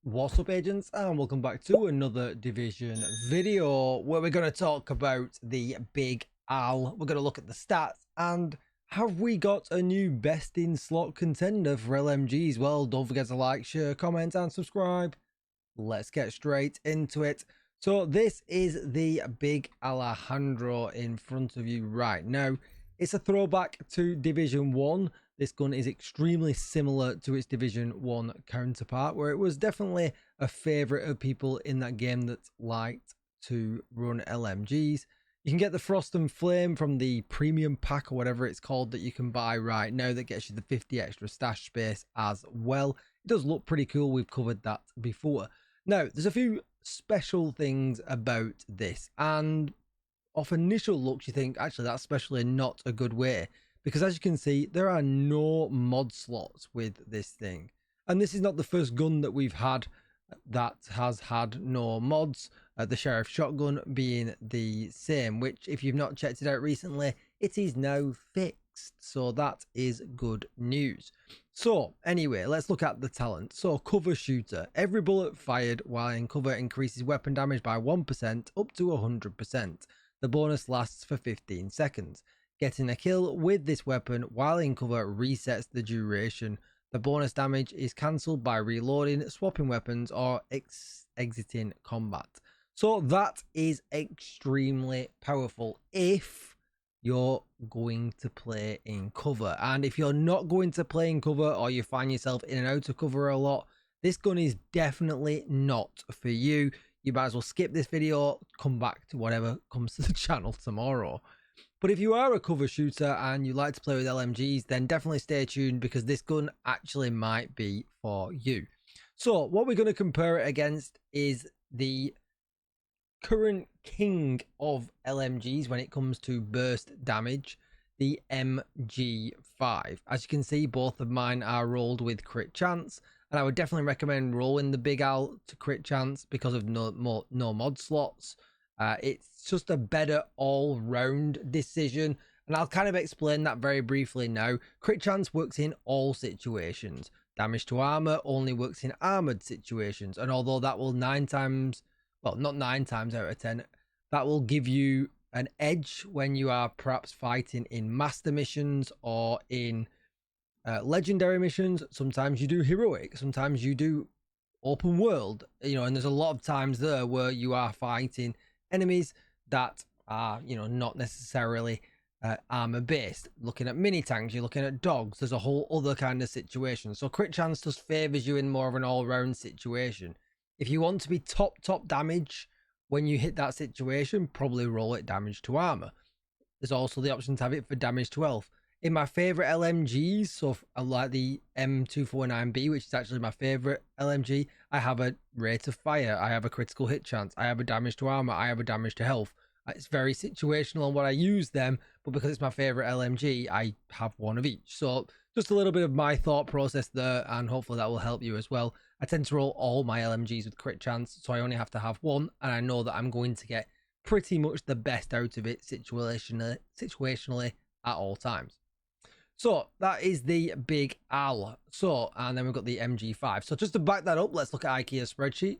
What's up, agents, and welcome back to another Division video where we're going to talk about the Big Al. We're going to look at the stats and have we got a new best in slot contender for LMGs? Well, don't forget to like, share, comment and subscribe. Let's get straight into it. So this is the Big Alejandro in front of you right now. It's a throwback to Division 1. This gun is extremely similar to its Division 1 counterpart, where it was definitely a favourite of people in that game that liked to run LMGs. You can get the Frost and Flame from the premium pack or whatever it's called that you can buy right now that gets you the 50 extra stash space as well. It does look pretty cool. We've covered that before. Now, there's a few special things about this, and off initial looks you think actually that's especially not a good way, because as you can see there are no mod slots with this thing, and this is not the first gun that we've had that has had no mods, the Sheriff shotgun being the same, which if you've not checked it out recently, it is now fixed, so that is good news. So anyway, let's look at the talent. So cover shooter, every bullet fired while in cover increases weapon damage by 1% up to 100%. The bonus lasts for 15 seconds. Getting a kill with this weapon while in cover resets the duration. The bonus damage is cancelled by reloading, swapping weapons, or exiting combat. So that is extremely powerful if you're going to play in cover. And if you're not going to play in cover, or you find yourself in and out of cover a lot, this gun is definitely not for you. You might as well skip this video, come back to whatever comes to the channel tomorrow. But if you are a cover shooter and you like to play with LMGs, then definitely stay tuned, because this gun actually might be for you. So what we're going to compare it against is the current king of LMGs when it comes to burst damage, the MG5. As you can see, both of mine are rolled with crit chance, and I would definitely recommend rolling the Big Al to crit chance because of no mod slots. It's just a better all-round decision, and I'll kind of explain that very briefly now. Crit chance works in all situations. Damage to armor only works in armored situations, and although that will 9 times, well, not 9 times out of 10, that will give you an edge when you are perhaps fighting in master missions or in legendary missions. Sometimes you do heroic, sometimes you do open world, you know, and there's a lot of times there where you are fighting enemies that are, you know, not necessarily armor based. Looking at mini tanks, you're looking at dogs, there's a whole other kind of situation. So crit chance just favors you in more of an all-round situation. If you want to be top damage when you hit that situation, probably roll it damage to armor. There's also the option to have it for damage to health. In my favorite LMGs, so I like the M249B, which is actually my favorite LMG, I have a rate of fire, I have a critical hit chance, I have a damage to armor, I have a damage to health. It's very situational on what I use them, but because it's my favorite LMG, I have one of each. So just a little bit of my thought process there, and hopefully that will help you as well. I tend to roll all my LMGs with crit chance, so I only have to have one, and I know that I'm going to get pretty much the best out of it situationally at all times. So that is the Big Al. So, and then we've got the MG5. So just to back that up, let's look at IKEA's spreadsheet.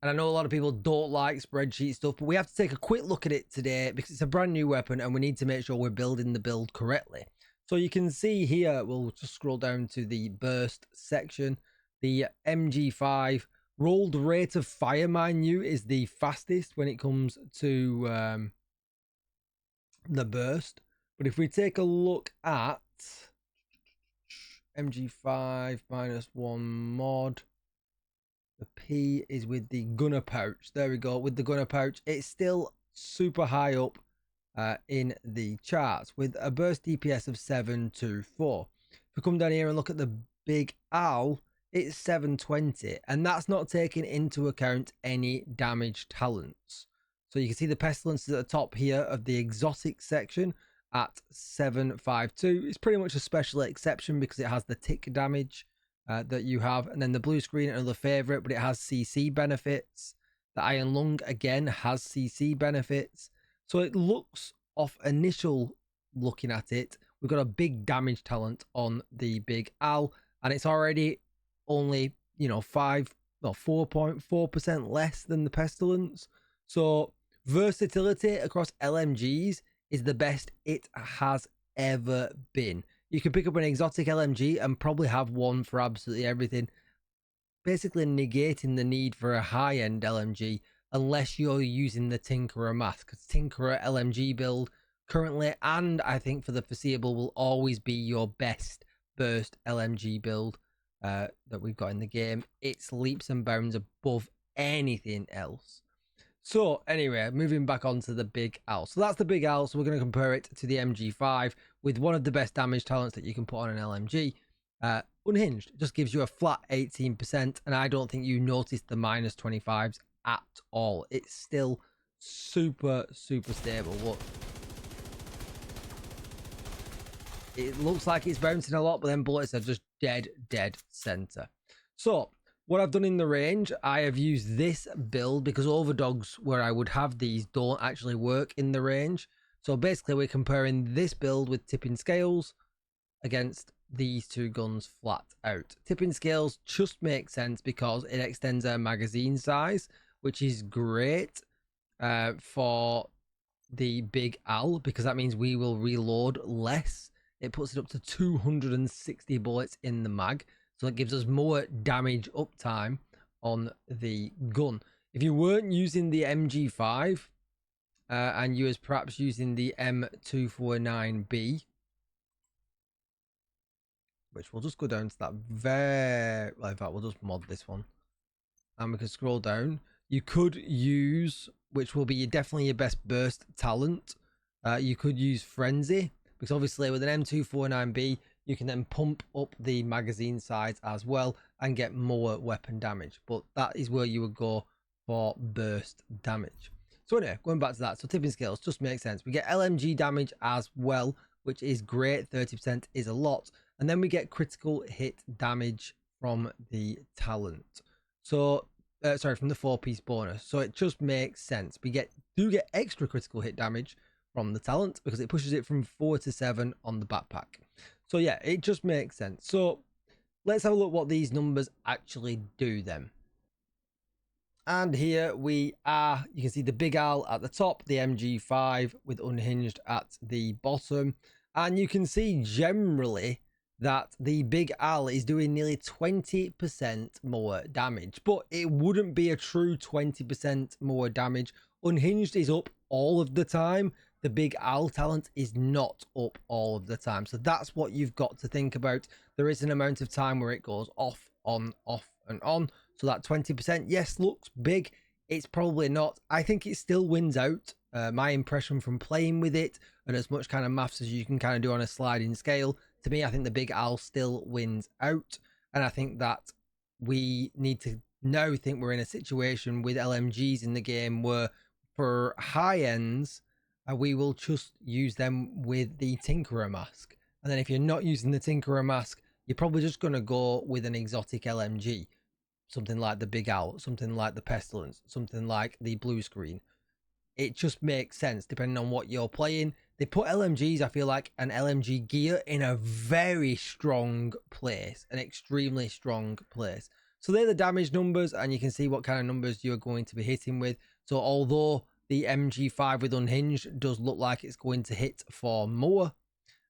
And I know a lot of people don't like spreadsheet stuff, but we have to take a quick look at it today because it's a brand new weapon and we need to make sure we're building the build correctly. So you can see here, we'll just scroll down to the burst section. The MG5 rolled rate of fire, mind you, is the fastest when it comes to the burst. But if we take a look at MG5 -1 mod, the P is with the gunner pouch. There we go, with the gunner pouch. It's still super high up in the charts with a burst DPS of 724. If we come down here and look at the Big Al, it's 720, and that's not taking into account any damage talents. So you can see the pestilence is at the top here of the exotic section at 752. It's pretty much a special exception because it has the tick damage that you have, and then the blue screen, another favorite, but it has CC benefits. The Iron Lung again has CC benefits. So it looks, off initial looking at it, we've got a big damage talent on the Big Al, and it's already only you know, 4.4% less than the Pestilence. So versatility across LMGs is the best it has ever been. You can pick up an exotic LMG and probably have one for absolutely everything, basically negating the need for a high-end LMG unless you're using the Tinkerer mask. Because Tinkerer LMG build currently, and I think for the foreseeable, will always be your best burst LMG build that we've got in the game. It's leaps and bounds above anything else. So anyway, moving back onto the Big Al. So that's the Big Al. So we're going to compare it to the MG5 with one of the best damage talents that you can put on an LMG. Unhinged just gives you a flat 18%, and I don't think you notice the minus 25s at all. It's still super stable. Look, it looks like it's bouncing a lot, but then bullets are just dead center. So what I've done in the range, I have used this build because overdogs where I would have these don't actually work in the range. So basically we're comparing this build with tipping scales against these two guns flat out. Tipping scales just makes sense because it extends our magazine size, which is great for the Big Al, because that means we will reload less. It puts it up to 260 bullets in the mag, so it gives us more damage uptime on the gun. If you weren't using the MG5 and you was perhaps using the M249B, which we'll just go down to that well, in fact, we'll just mod this one. And we can scroll down. You could use, which will be definitely your best burst talent, you could use Frenzy, because obviously with an M249B, you can then pump up the magazine size as well and get more weapon damage. But that is where you would go for burst damage. So anyway, going back to that, so tipping scales just makes sense. We get LMG damage as well, which is great. 30% is a lot. And then we get critical hit damage from the talent. So, sorry, from the 4-piece bonus. So it just makes sense. We do get extra critical hit damage from the talent because it pushes it from 4 to 7 on the backpack. So yeah, it just makes sense. So let's have a look what these numbers actually do then. And here we are. You can see the Big Al at the top, the MG5 with Unhinged at the bottom. And you can see generally that the Big Al is doing nearly 20% more damage, but it wouldn't be a true 20% more damage. Unhinged is up all of the time. The Big Al talent is not up all of the time. So that's what you've got to think about. There is an amount of time where it goes off, on, off, and on. So that 20%, yes, looks big. It's probably not. I think it still wins out. My impression from playing with it and as much kind of maths as you can kind of do on a sliding scale, to me, I think the Big Al still wins out. And I think that we need to now think we're in a situation with LMGs in the game where for high ends, we will just use them with the Tinkerer mask. And then if you're not using the Tinkerer mask, you're probably just going to go with an exotic LMG. Something like the Big Al, something like the Pestilence, something like the blue screen. It just makes sense depending on what you're playing. They put LMGs, I feel like, an LMG gear in a very strong place, an extremely strong place. So they're the damage numbers, and you can see what kind of numbers you're going to be hitting with. So although the MG5 with Unhinged does look like it's going to hit for more,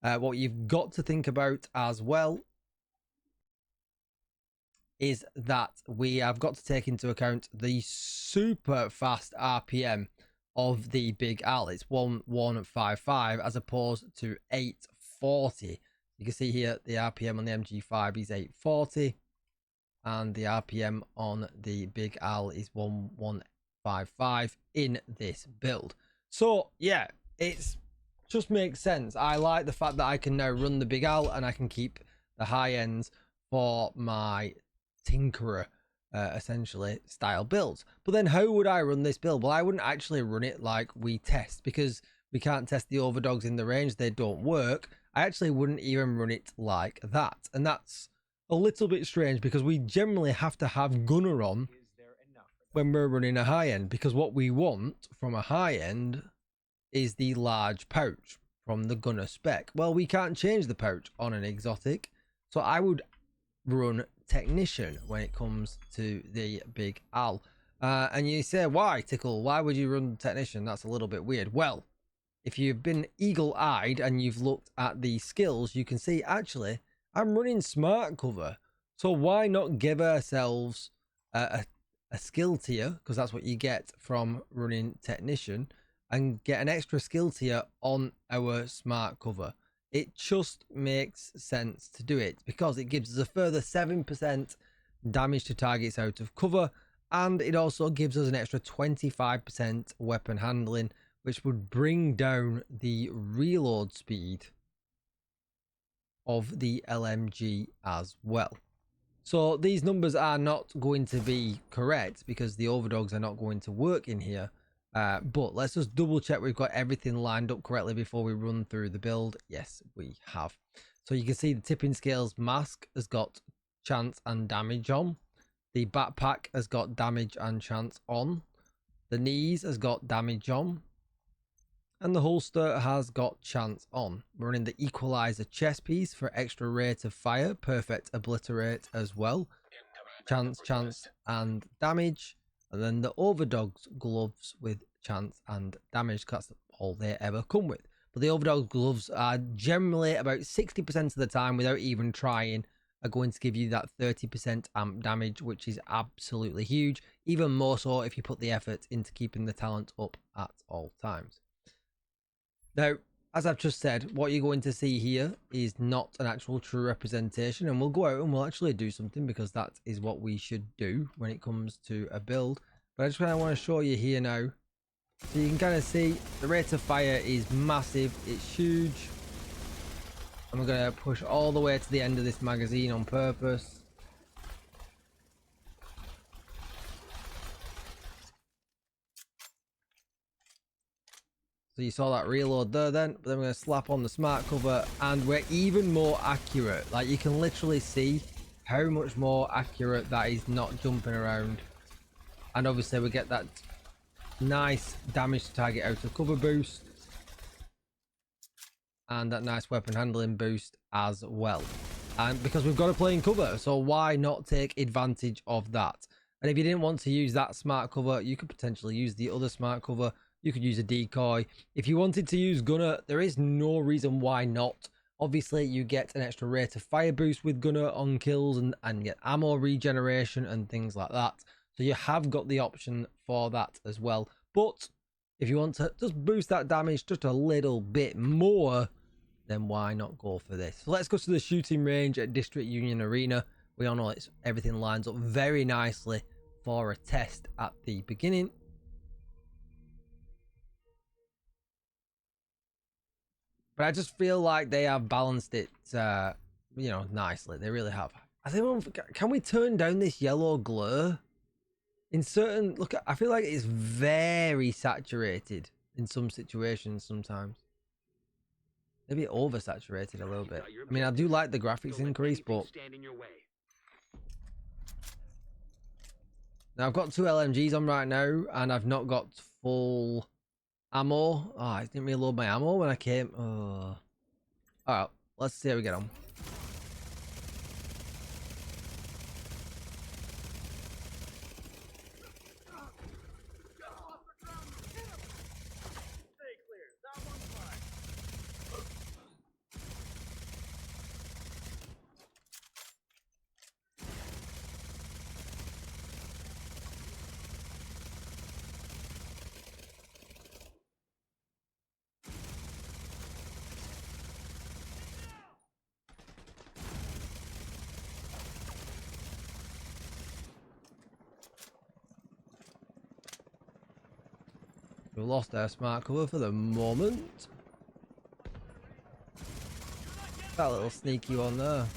what you've got to think about as well is that we have got to take into account the super fast RPM of the Big Al. It's 1155 as opposed to 840. You can see here the RPM on the MG5 is 840 and the RPM on the Big Al is 1155 in this build. So yeah, it's just makes sense. I like the fact that I can now run the Big Al and I can keep the high ends for my Tinkerer essentially style builds. But then how would I run this build? Well, I wouldn't actually run it like we test, because we can't test the overdogs in the range, they don't work. I actually wouldn't even run it like that, and that's a little bit strange because we generally have to have gunner on when we're running a high end, because what we want from a high end is the large pouch from the gunner spec. Well, we can't change the pouch on an exotic, so I would run technician when it comes to the Big Al. And you say, why, Tickle? Why would you run technician? That's a little bit weird. Well, if you've been eagle-eyed and you've looked at the skills, you can see, actually, I'm running smart cover. So why not give ourselves a skill tier, because that's what you get from running technician, and get an extra skill tier on our smart cover. It just makes sense to do it because it gives us a further 7% damage to targets out of cover, and it also gives us an extra 25% weapon handling, which would bring down the reload speed of the LMG as well. So these numbers are not going to be correct because the overdogs are not going to work in here. But let's just double check we've got everything lined up correctly before we run through the build. Yes, we have. So you can see the tipping scales mask has got chance and damage on. The backpack has got damage and chance on. The knees has got damage on. And the holster has got chance on. We're running the equalizer chest piece for extra rate of fire, perfect obliterate as well. Chance, and damage. And then the overdog's gloves with chance and damage. That's all they ever come with. But the overdog's gloves are generally about 60% of the time, without even trying, are going to give you that 30% amp damage, which is absolutely huge. Even more so if you put the effort into keeping the talent up at all times. Now, as I've just said, what you're going to see here is not an actual true representation, and we'll go out and we'll actually do something because that is what we should do when it comes to a build. But I just kind of want to show you here now. So you can kind of see the rate of fire is massive, it's huge. And we're going to push all the way to the end of this magazine on purpose. So you saw that reload there then, but then we're going to slap on the smart cover and we're even more accurate. Like you can literally see how much more accurate that is, not jumping around. And obviously we get that nice damage to target out of cover boost. And that nice weapon handling boost as well. And because we've got to play in cover, so why not take advantage of that? And if you didn't want to use that smart cover, you could potentially use the other smart cover. You could use a decoy. If you wanted to use gunner, there is no reason why not. Obviously, you get an extra rate of fire boost with gunner on kills and get ammo regeneration and things like that. So you have got the option for that as well. But if you want to just boost that damage just a little bit more, then why not go for this? So let's go to the shooting range at District Union Arena. We all know everything lines up very nicely for a test at the beginning. But I just feel like they have balanced it, you know, nicely. They really have. I think, can we turn down this yellow glare? In certain, look, I feel like it's very saturated in some situations sometimes. Maybe oversaturated a little bit. I mean, I do like the graphics increase, but now I've got 2 LMGs on right now, and I've not got full ammo. Oh, I didn't reload my ammo when I came. Oh. Alright, let's see how we get on. We've lost our smart cover for the moment. That little sneaky one there.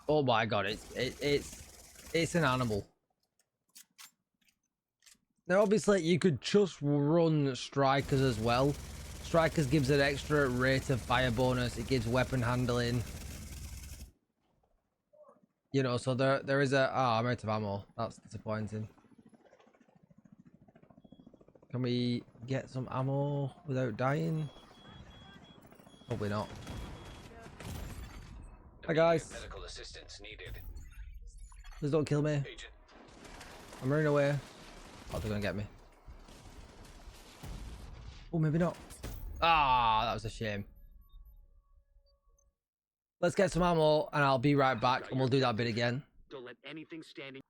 Oh my god, it's an animal. Now obviously you could just run strikers as well. Strikers gives an extra rate of fire bonus. It gives weapon handling. You know, so there is a... Oh, I'm out of ammo. That's disappointing. Can we get some ammo without dying? Probably not. Hi guys. Medical assistance needed. Please don't kill me. Agent. I'm running away. Oh, they're gonna get me. Oh, maybe not. Ah, that was a shame. Let's get some ammo and I'll be right back and we'll do that bit again. Don't let anything standing.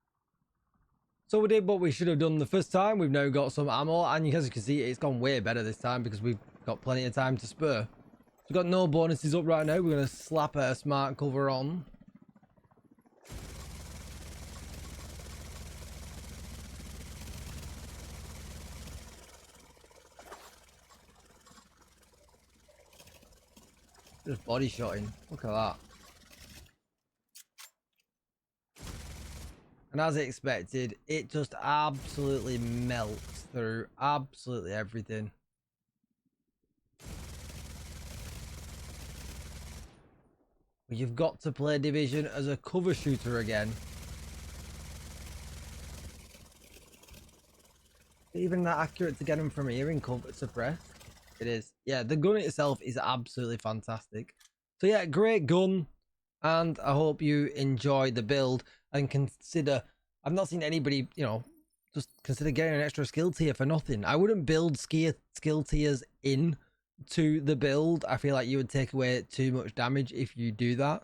So we did what we should have done the first time. We've now got some ammo, and as you can see, it's gone way better this time because we've got plenty of time to spare. We've got no bonuses up right now. We're going to slap a smart cover on. Just body shotting. Look at that. And as expected, it just absolutely melts through absolutely everything. But you've got to play Division as a cover shooter again. Even that accurate to get him from here in cover suppressed. It is. Yeah, the gun itself is absolutely fantastic. So yeah, great gun. And I hope you enjoy the build and consider, I've not seen anybody, you know, just consider getting an extra skill tier for nothing. I wouldn't build skill tiers in to the build. I feel like you would take away too much damage if you do that.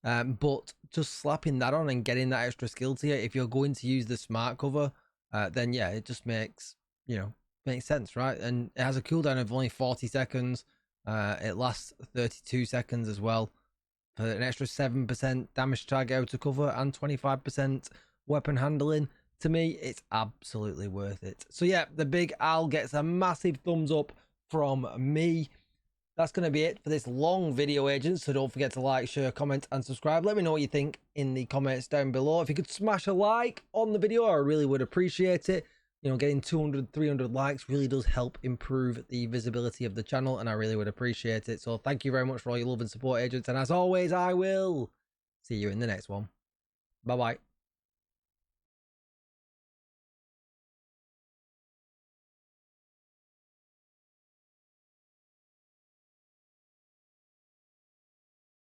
But just slapping that on and getting that extra skill tier, if you're going to use the smart cover, then yeah, it just makes, you know, makes sense, right? And it has a cooldown of only 40 seconds. It lasts 32 seconds as well. For an extra 7% damage target out of cover and 25% weapon handling. To me, it's absolutely worth it. So yeah, the Big Al gets a massive thumbs up from me. That's going to be it for this long video, agents. So don't forget to like, share, comment, and subscribe. Let me know what you think in the comments down below. If you could smash a like on the video, I really would appreciate it. You know, getting 200, 300 likes really does help improve the visibility of the channel, and I really would appreciate it. So thank you very much for all your love and support, agents. And as always, I will see you in the next one. Bye-bye.